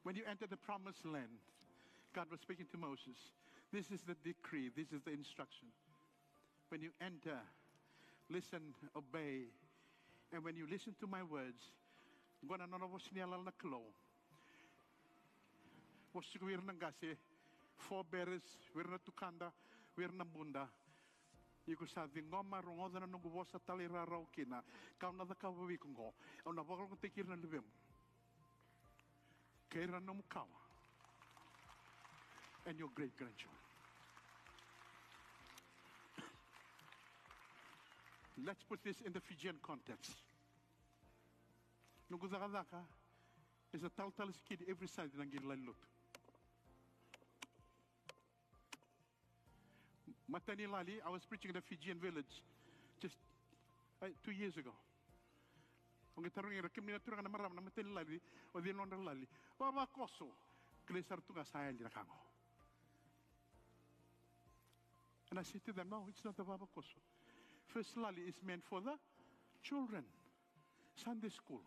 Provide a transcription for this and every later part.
When you enter the promised land, God was speaking to Moses. This is the decree. This is the instruction. When you enter, listen, obey. And when you listen to my words, gonna no was nialal na klo. Was siguro nang gasi, forebearers, we're na tukanda, we're na bunda. Iko sabi, ngoma rongoda na nungu sa talira raw kina, kau na da kawawi ko, o na bakal kong tikir na libim. Kaya na mukawa. And your great-grandchildren. Let's put this in the Fijian context. Nungu zakadaka is a Talatala's kid every Sunday ng gilalot. Matani Lali, I was preaching in a Fijian village just 2 years ago. Ang itarong ira, kami naturang na maram na Matani Lali, o di nondra Lali, baba koso, klesar tunga sayal na kango. And I said to them, no, it's not the baba koso. First Lali is meant for the children. Sunday school.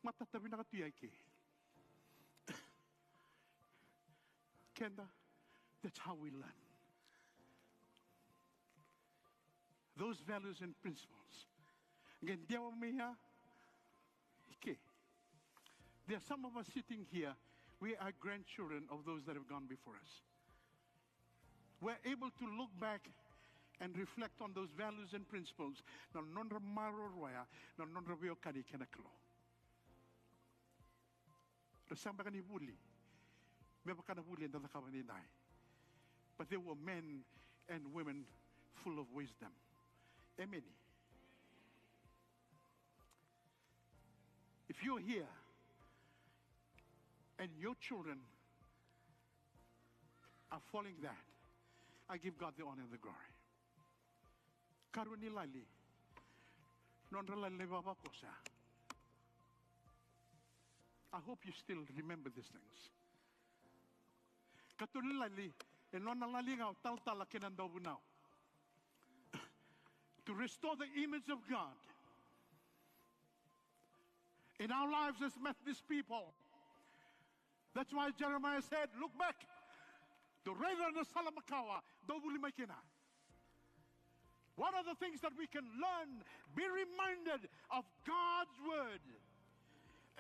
Matatabi na katuyay ki. Kenda, that's how we learn. Those values and principles. Again, there are some of us sitting here. We are grandchildren of those that have gone before us. We're able to look back and reflect on those values and principles. Na nondra maro roya, na nondra veo kani kenaklo. Rasamba kani buli, meba kana buli na nakawani nai. But they were men and women full of wisdom. Amen. If you're here and your children are following that, I give God the honor and the glory. Karuni lali, nondra lali baba kosa. I hope you still remember these things. Katuni lali, nondra lali ngau Talatala kinandobu now. To restore the image of God in our lives as Methodist people. That's why Jeremiah said, look back. The Reza na Salamakawa, dobuli makina. What are the things that we can learn? Be reminded of God's word.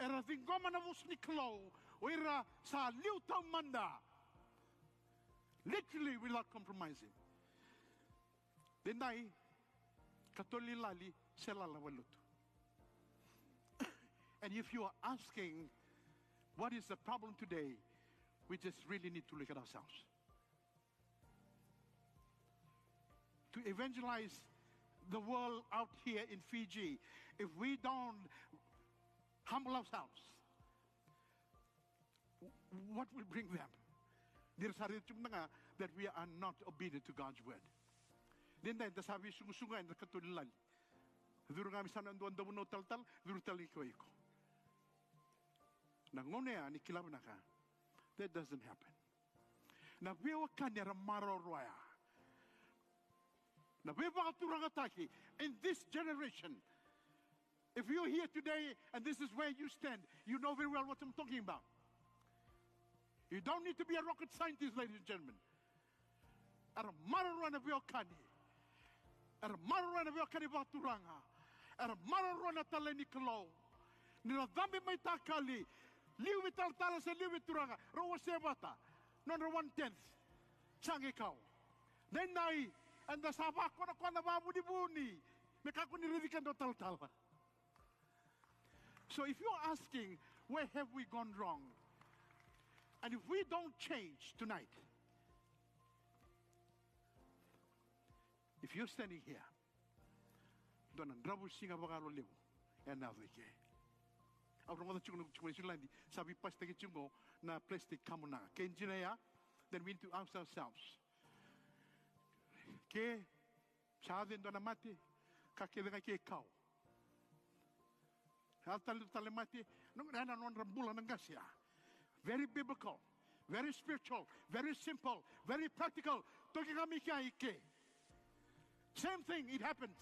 Era thingoma na vusniklo, oira sa liutaw manda. Literally without compromising. Then Katoli lali selala walutu. And if you are asking, what is the problem today? We just really need to look at ourselves. To evangelize the world out here in Fiji, if we don't humble ourselves, what will bring them? That we are not obedient to God's word. Then the sabi sungusungan na katulilal. Duro kami sana anduan daw no taltal, duro tali ko iko. Nangonea ni kilab na ka. That doesn't happen. Na biwa kanya ramaro roya. Na biwa katurang ataki in this generation. If you're here today and this is where you stand, you know very well what I'm talking about. You don't need to be a rocket scientist, ladies and gentlemen. Aramaro na biwa kani. Aramaro na biwa kani baturanga. Aramaro na taleni klo. Niladami may takali. Liwit Talatala sa liwit turanga. Rawa sebata. Number 1/10. Sang ikaw. Then and the sabako na kwa na babuni-buni. Mekako niririkan do Talatala. So if you're asking, where have we gone wrong? And if we don't change tonight, if you're standing here, don't double sing about live and now they can. Then we need to ask ourselves, ke saden do na mati ka ke ke kau talemati no rana non rambula ng gasya. Very biblical, very spiritual, very simple, very practical. Same thing, it happens.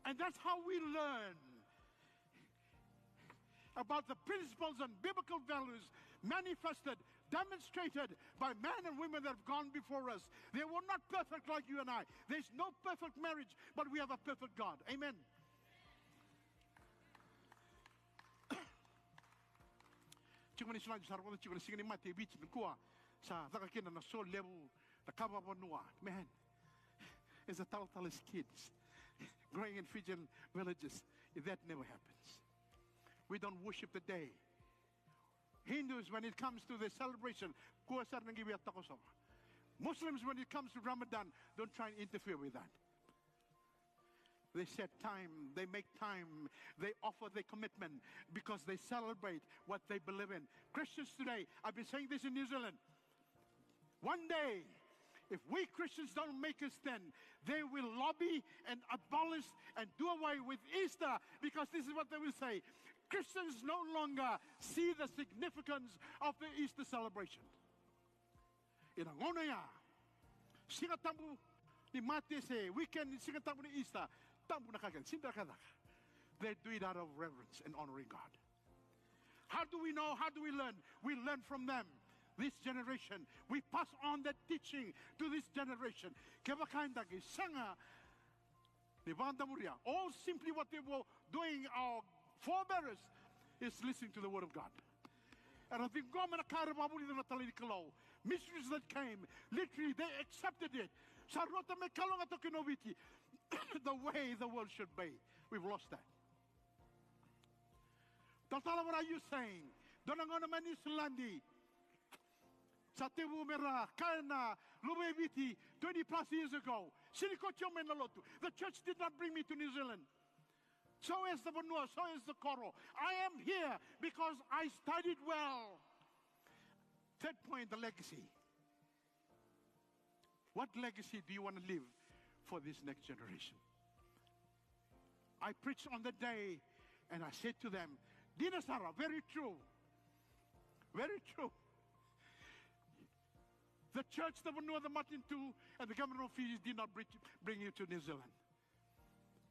And that's how we learn. about the principles and biblical values manifested, demonstrated by men and women that have gone before us. They were not perfect like you and I. There's no perfect marriage, but we have a perfect God. Amen. Chingoni slang sarwa chingoni singani mate beach nkua sa takakina na so level the kababanua. Man, as a Talatala's kids growing in Fijian villages, that never happens. We don't worship the day. Hindus, when it comes to the celebration, Muslims, when it comes to Ramadan, don't try and interfere with that. They set time, they make time, they offer their commitment because they celebrate what they believe in. Christians today, I've been saying this in New Zealand, one day, if we Christians don't make a stand, they will lobby and abolish and do away with Easter, because this is what they will say. Christians no longer see the significance of the Easter celebration. Inangonaya, singatambu ni mate se weekend singatambu ni Easter, tambu nakagan sindakada. They do it out of reverence and honoring God. How do we know? How do we learn? We learn from them. This generation, we pass on that teaching to this generation. Kevakaindagi sanga ni bandamuria. All simply what they were doing, our forebears, is listening to the word of God. And I think missionaries that came, literally they accepted it. The way the world should be. We've lost that. Talatala, what are you saying? Donangona Manisulandi. Satebu Mera, Kaina, Lubeviti, 20 plus years ago. The church did not bring me to New Zealand. So is the Vanua, so is the Koro. I am here because I studied well. Third point, the legacy. What legacy do you want to leave for this next generation? I preached on the day and I said to them, Dinasara, very true. Very true. The church, the Vanua, the Martin II, and the government of Fiji did not bring you to New Zealand.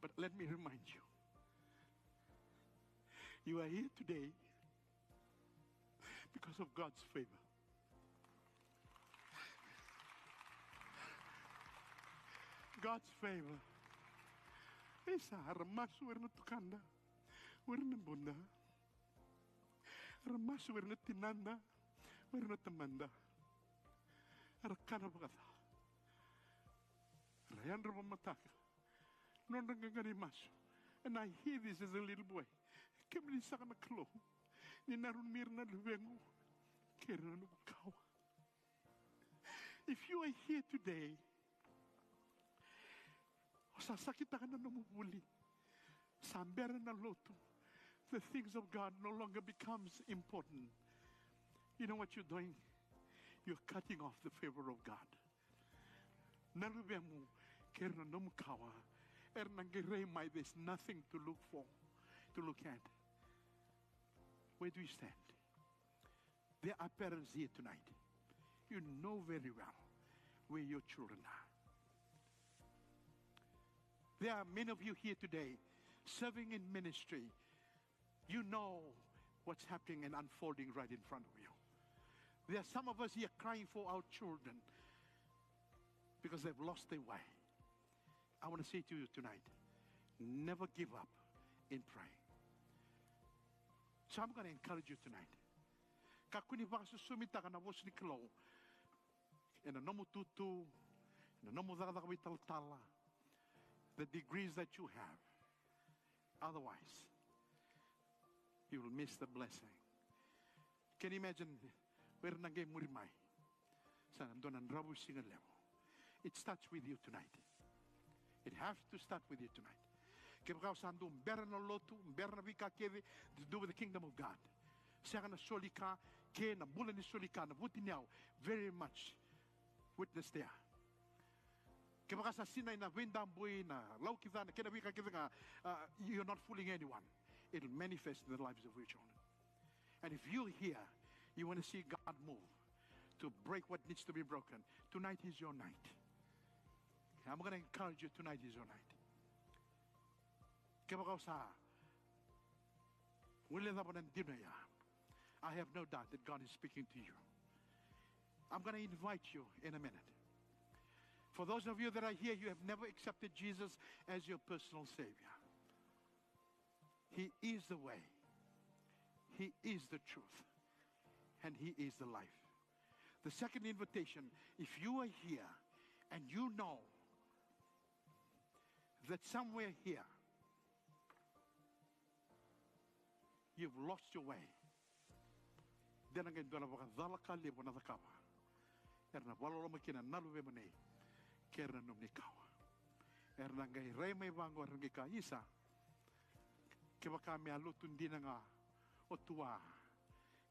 But let me remind you, you are here today because of God's favor. God's favor. Esa ramasu werna tukanda, werna bunda, ramasu werna tinanda, werna tamanda, rakana bagata, rayan rabamataka, non rangangani masu. And I hear this as a little boy. Kemli sakana klo, ni narun mirna luvengu, kerana kawa. If you are here today, sasakita ka na namubuli, sambera na loto, the things of God no longer becomes important. You know what you're doing? You're cutting off the favor of God. Narubemu kerna namkawa, ernangiremai, there's nothing to look for, to look at. Where do you stand? There are parents here tonight. You know very well where your children are. There are many of you here today serving in ministry. You know what's happening and unfolding right in front of you. There are some of us here crying for our children because they've lost their way. I want to say to you tonight, never give up in praying. So I'm going to encourage you tonight. Kakuni baka susumita ka na vos ni klo. In a nomo tutu, in a nomo dagadawi Talatala, the degrees that you have. Otherwise, you will miss the blessing. Can you imagine where nangay murimay? Sa nandun ang rabu singa level. It starts with you tonight. It has to start with you tonight. To do with the kingdom of God. Very much witness there. You're not fooling anyone. It'll manifest in the lives of your children. And if you're here, you want to see God move to break what needs to be broken, tonight is your night. I'm going to encourage you, tonight is your night. I have no doubt that God is speaking to you. I'm going to invite you in a minute. For those of you that are here, you have never accepted Jesus as your personal Savior. He is the way. He is the truth. And He is the life. The second invitation, if you are here and you know that somewhere here you've lost your way, then I'm going to do a erna walolo makina nalu ve mane kerna num nikawa erna ngai rei mai bango erna ka isa ke baka me alutun dinanga otua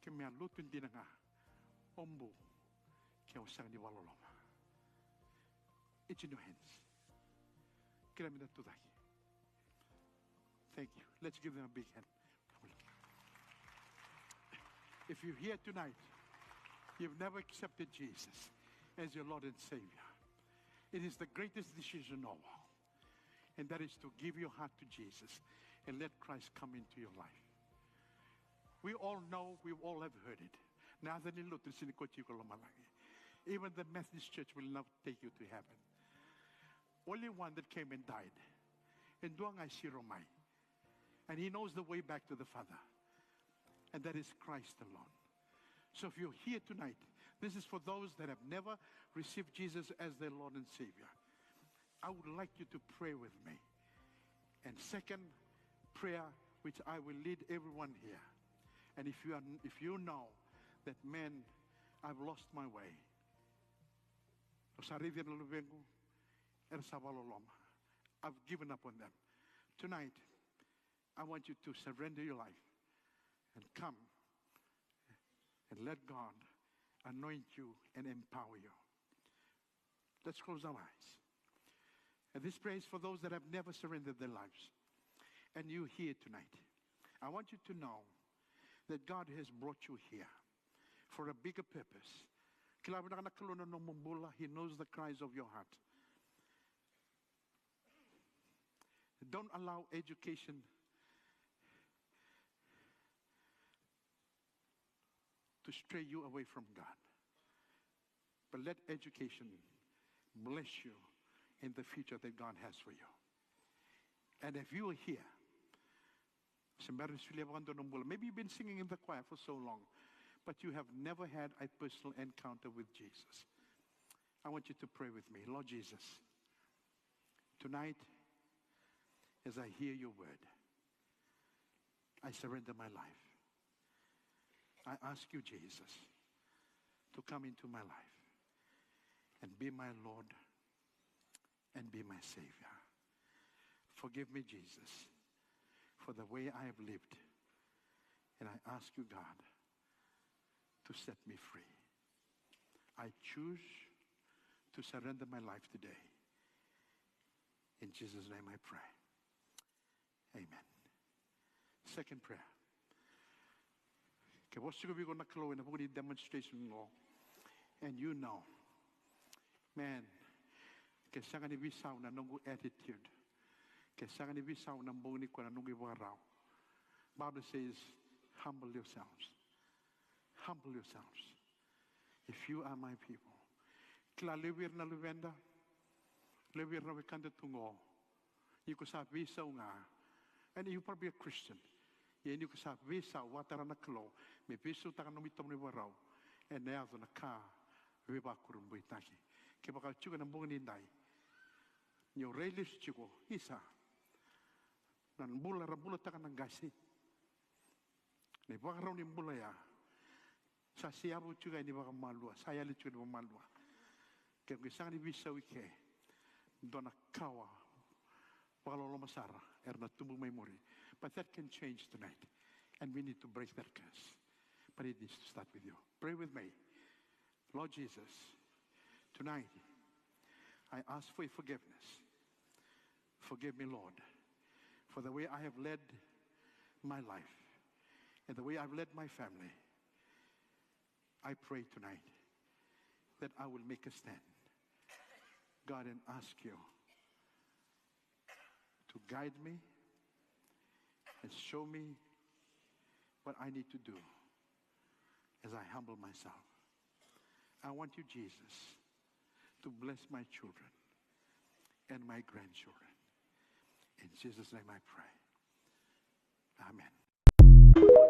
ke me alutun dinanga ombu ke osang di walolo. It's in your hands. Kiramina tudaki. Thank you. Let's give them a big hand. If you're here tonight, you've never accepted Jesus as your Lord and Savior, it is the greatest decision of all. And that is to give your heart to Jesus and let Christ come into your life. We all know, we all have heard it. Even the Methodist Church will not take you to heaven. Only one that came and died. And He knows the way back to the Father. And that is Christ alone. So if you're here tonight, this is for those that have never received Jesus as their Lord and Savior. I would like you to pray with me. And second prayer, which I will lead everyone here. And if you know that, man, I've lost my way. I've given up on them. Tonight, I want you to surrender your life and come and let God anoint you and empower you. Let's close our eyes. And this prayer is for those that have never surrendered their lives. And you here tonight. I want you to know that God has brought you here for a bigger purpose. He knows the cries of your heart. Don't allow education to stray you away from God. But let education bless you in the future that God has for you. And if you are here, maybe you've been singing in the choir for so long, but you have never had a personal encounter with Jesus. I want you to pray with me. Lord Jesus, tonight, as I hear your word, I surrender my life. I ask you, Jesus, to come into my life and be my Lord and be my Savior. Forgive me, Jesus, for the way I have lived. And I ask you, God, to set me free. I choose to surrender my life today. In Jesus' name I pray. Amen. Second prayer. Demonstration law. And you know, man, kesangani bisaw na nungu attitude. Kesangani bisaw na mbuni ko na nungu iwarao. Bible says, humble yourselves. Humble yourselves. If you are my people. Kila lewir na luvenda. Lewir na wikanda tungo. You sa bisaw nga. And you probably a Christian. You sa bisaw watara na klo. Me bisaw taka numitom ni warao. And neazo na ka. Viva kurumbu itaki. Kibaka chuga na mbungi nindai. Nyo reilis chugo. Isa. Nan bula rabula taka ng gasi. Ni baka raw ni mbula ya. Sa siyabu chuga ni baka malua. Saya li chuga ni baka malua. Kaya kisang ni bisa wike. Dona kawa. Baka lolo masara. Erna tumbu memory. But that can change tonight. And we need to break that curse. But it needs to start with you. Pray with me. Lord Jesus, tonight, I ask for your forgiveness. Forgive me, Lord, for the way I have led my life and the way I've led my family. I pray tonight that I will make a stand, God, and ask you to guide me and show me what I need to do as I humble myself. I want you, Jesus, to bless my children and my grandchildren. In Jesus' name I pray. Amen.